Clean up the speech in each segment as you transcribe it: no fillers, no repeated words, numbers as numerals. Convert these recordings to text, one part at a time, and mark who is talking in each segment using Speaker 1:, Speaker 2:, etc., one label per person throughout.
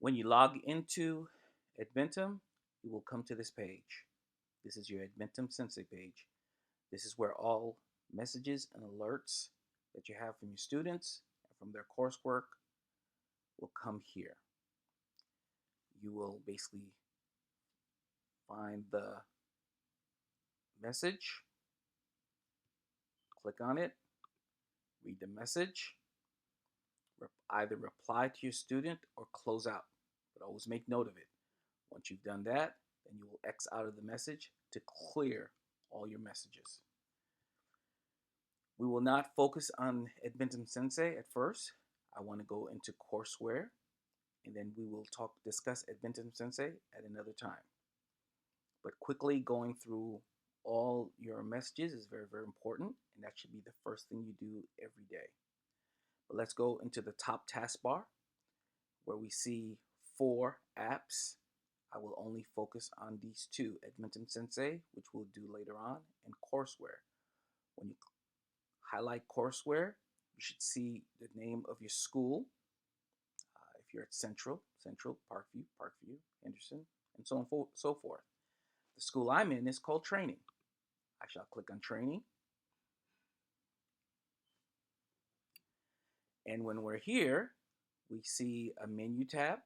Speaker 1: When you log into Edmentum, you will come to this page. This is your Edmentum Sensei page. This is where all messages and alerts that you have from your students and from their coursework will come here. You will basically find the message, click on it, read the message, either reply to your student or close out. But always make note of it. Once you've done that, then you will X out of the message to clear all your messages. We will not focus on Edmentum Sensei at first. I want to go into CourseWare, and then we will discuss Edmentum Sensei at another time. But quickly going through all your messages is very, very important, and that should be the first thing you do every day. But let's go into the top taskbar where we see 4 apps. I will only focus on these 2, Edmentum Sensei, which we'll do later on, and CourseWare. When you highlight CourseWare, you should see the name of your school. If you're at Central, Parkview, Henderson, and so on and so forth. The school I'm in is called Training. I shall click on Training. And when we're here, we see a menu tab.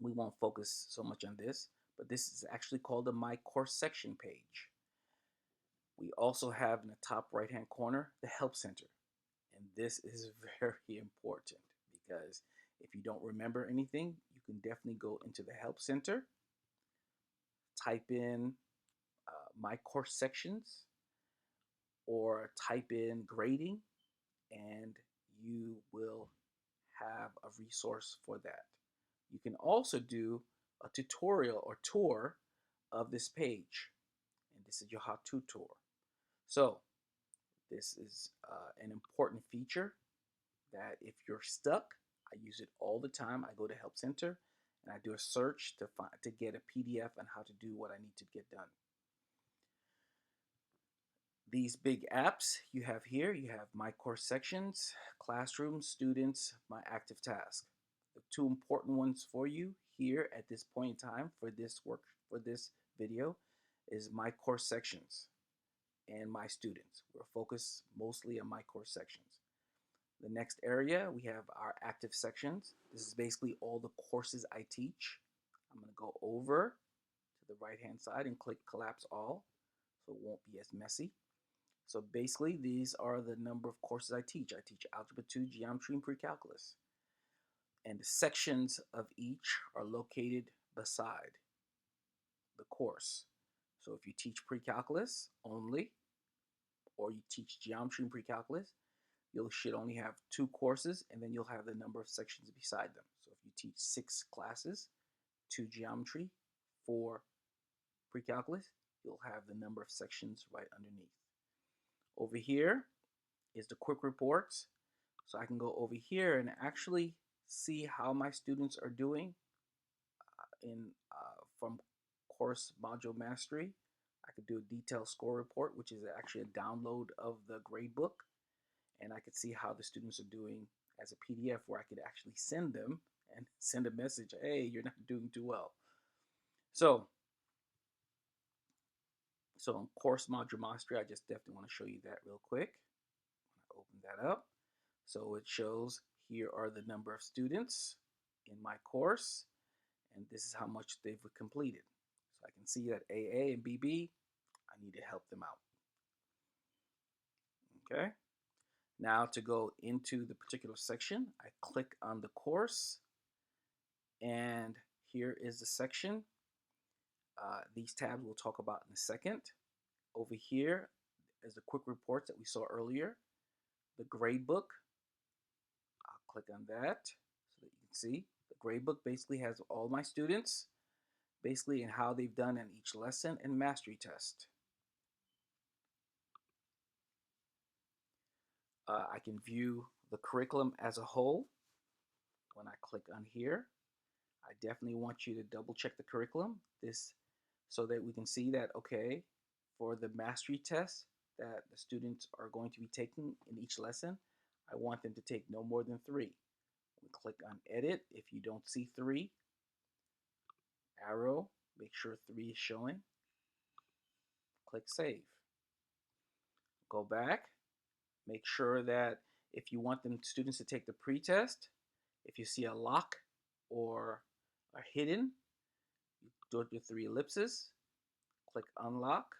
Speaker 1: We won't focus so much on this, but this is actually called the My Course Section page. We also have in the top right-hand corner the Help Center. And this is very important because if you don't remember anything, you can definitely go into the Help Center, type in My Course Sections, or type in grading, and you will have a resource for that. You can also do a tutorial or tour of this page, and this is your how-to tour. So this is an important feature that if you're stuck, I use it all the time. I go to Help Center and I do a search to get a PDF on how to do what I need to get done. These big apps you have here, you have My Course Sections, Classroom, Students, My Active Task. The 2 important ones for you here at this point in time for this video is My Course Sections and My Students. We're focused mostly on My Course Sections. The next area, we have our active sections. This is basically all the courses I teach. I'm going to go over to the right-hand side and click Collapse All, so it won't be as messy. So basically, these are the number of courses I teach. I teach Algebra 2, Geometry, and Pre-Calculus. And the sections of each are located beside the course. So if you teach Pre-Calculus only, or you teach Geometry and Pre-Calculus, you should only have 2 courses, and then you'll have the number of sections beside them. So if you teach 6 classes, 2 Geometry, 4 Pre-Calculus, you'll have the number of sections right underneath. Over here is the quick reports. So I can go over here and actually see how my students are doing from course module mastery. I could do a detailed score report, which is actually a download of the grade book. And I could see how the students are doing as a PDF where I could actually send them and send a message, hey, you're not doing too well. So in course module mastery, I just definitely want to show you that real quick. Open that up. So it shows here are the number of students in my course, and this is how much they've completed. So I can see that AA and BB, I need to help them out. Okay. Now to go into the particular section, I click on the course, and here is the section. These tabs we'll talk about in a second. Over here is the quick reports that we saw earlier. The grade book, I'll click on that so that you can see. The grade book basically has all my students, basically, and how they've done in each lesson and mastery test. I can view the curriculum as a whole when I click on here. I definitely want you to double check the curriculum so that we can see that, okay, for the mastery test that the students are going to be taking in each lesson, I want them to take no more than 3. Click on edit. If you don't see 3, arrow, make sure 3 is showing. Click save. Go back. Make sure that if you want them students to take the pretest, if you see a lock or a hidden, you do it with 3 ellipses. Click unlock.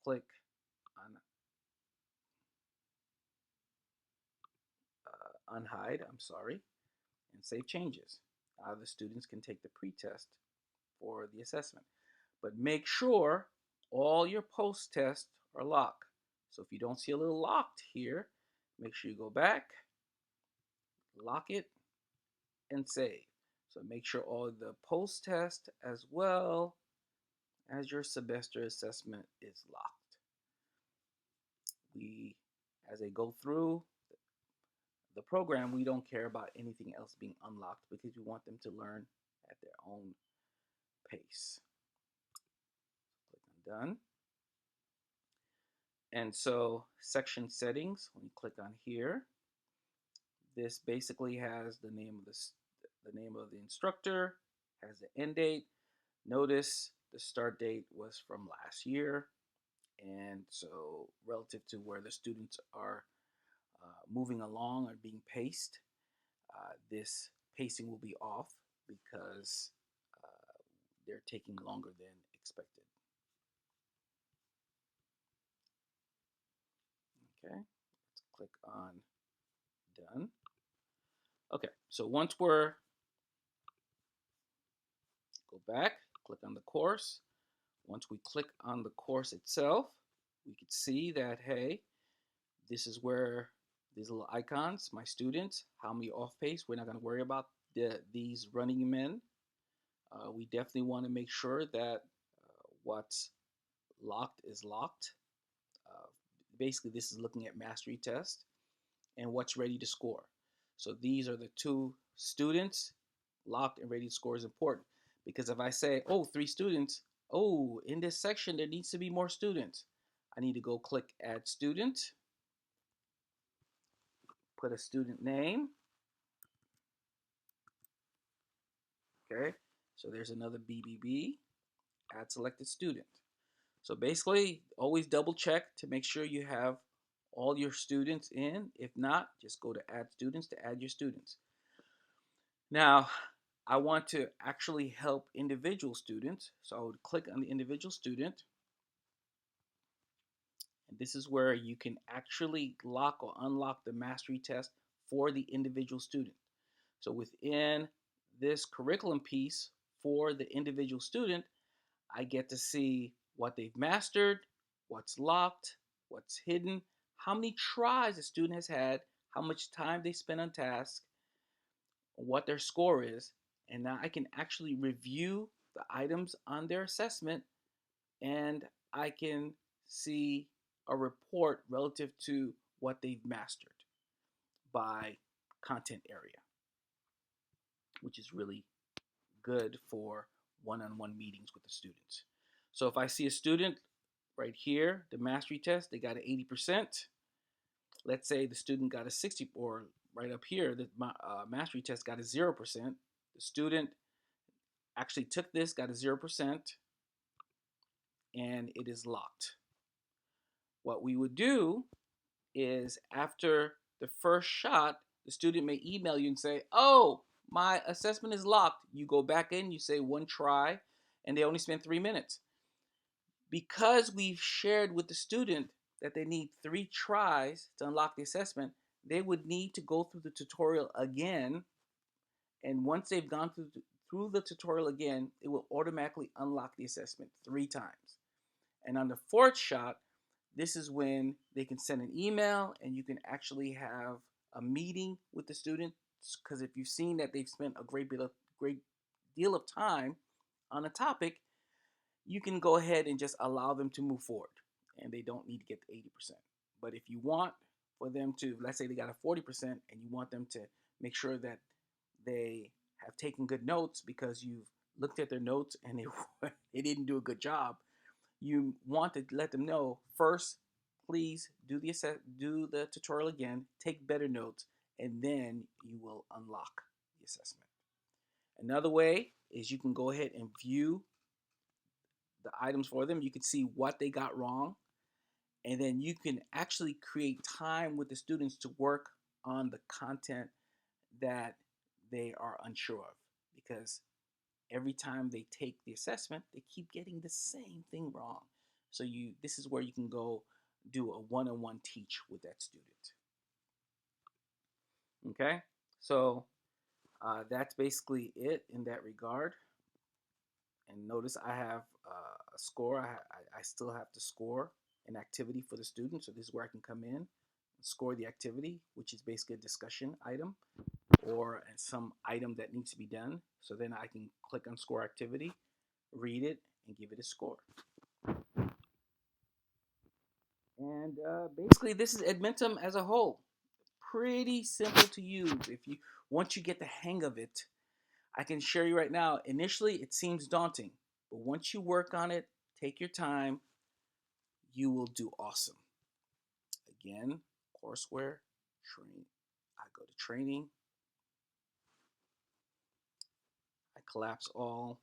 Speaker 1: Click on unhide, I'm sorry, and save changes. Now the students can take the pretest for the assessment. But make sure all your post-tests are locked. So if you don't see a little locked here, make sure you go back, lock it, and save. So make sure all the post-test as well as your semester assessment is locked. As they go through the program, we don't care about anything else being unlocked because we want them to learn at their own pace. Click on done. And so section settings, when you click on here, this basically has the name of the instructor, has the end date. Notice the start date was from last year, and so relative to where the students are moving along or being paced, this pacing will be off because they're taking longer than expected. Okay, let's click on done. Okay, so once we're go back, click on the course. Once we click on the course itself, we can see that, hey, this is where these little icons, my students, how many off pace. We're not going to worry about these running men. We definitely want to make sure that what's locked is locked. Basically, this is looking at mastery test and what's ready to score. So these are the 2 students. Locked and ready to score is important because if I say, oh, 3 students, oh, in this section there needs to be more students, I need to go click add student, put a student name. Okay, so there's another BBB, add selected student. So basically, always double check to make sure you have all your students in. If not, just go to add students to add your students. Now, I want to actually help individual students. So I would click on the individual student. And this is where you can actually lock or unlock the mastery test for the individual student. So within this curriculum piece for the individual student, I get to see what they've mastered, what's locked, what's hidden, how many tries the student has had, how much time they spent on task, what their score is, and now I can actually review the items on their assessment and I can see a report relative to what they've mastered by content area, which is really good for one-on-one meetings with the students. So if I see a student right here, the mastery test, they got an 80%. Let's say the student got a 60, or right up here, the mastery test got a 0%. The student actually took this, got a 0%, and it is locked. What we would do is after the first shot, the student may email you and say, oh, my assessment is locked. You go back in, you say 1 try, and they only spend 3 minutes. Because we've shared with the student that they need 3 tries to unlock the assessment, they would need to go through the tutorial again. And once they've gone through the tutorial again, it will automatically unlock the assessment 3 times. And on the 4th shot, this is when they can send an email and you can actually have a meeting with the student, because if you've seen that they've spent a great deal of time on a topic, you can go ahead and just allow them to move forward and they don't need to get to 80%. But if you want for them to, let's say they got a 40% and you want them to make sure that they have taken good notes because you've looked at their notes and they didn't do a good job, you want to let them know first, please do the tutorial again, take better notes, and then you will unlock the assessment. Another way is you can go ahead and view the items for them. You can see what they got wrong, and then you can actually create time with the students to work on the content that they are unsure of, because every time they take the assessment, they keep getting the same thing wrong. So this is where you can go do a one-on-one teach with that student. Okay, so that's basically it in that regard. And notice I have a score. I still have to score an activity for the student. So this is where I can come in and score the activity, which is basically a discussion item or some item that needs to be done. So then I can click on score activity, read it, and give it a score. And basically, this is Edmentum as a whole. Pretty simple to use. Once you get the hang of it, I can share you right now. Initially, it seems daunting, but once you work on it, take your time, you will do awesome. Again, courseware, train. I go to training. I collapse all.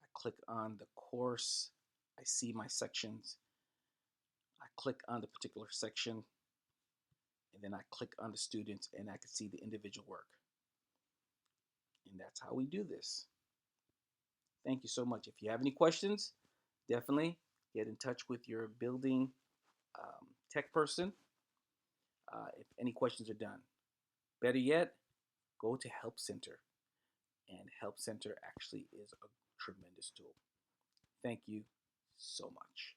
Speaker 1: I click on the course. I see my sections. I click on the particular section, and then I click on the students, and I can see the individual work. And that's how we do this. Thank you so much. If you have any questions, definitely get in touch with your building tech person if any questions are done. Better yet, go to Help Center. And Help Center actually is a tremendous tool. Thank you so much.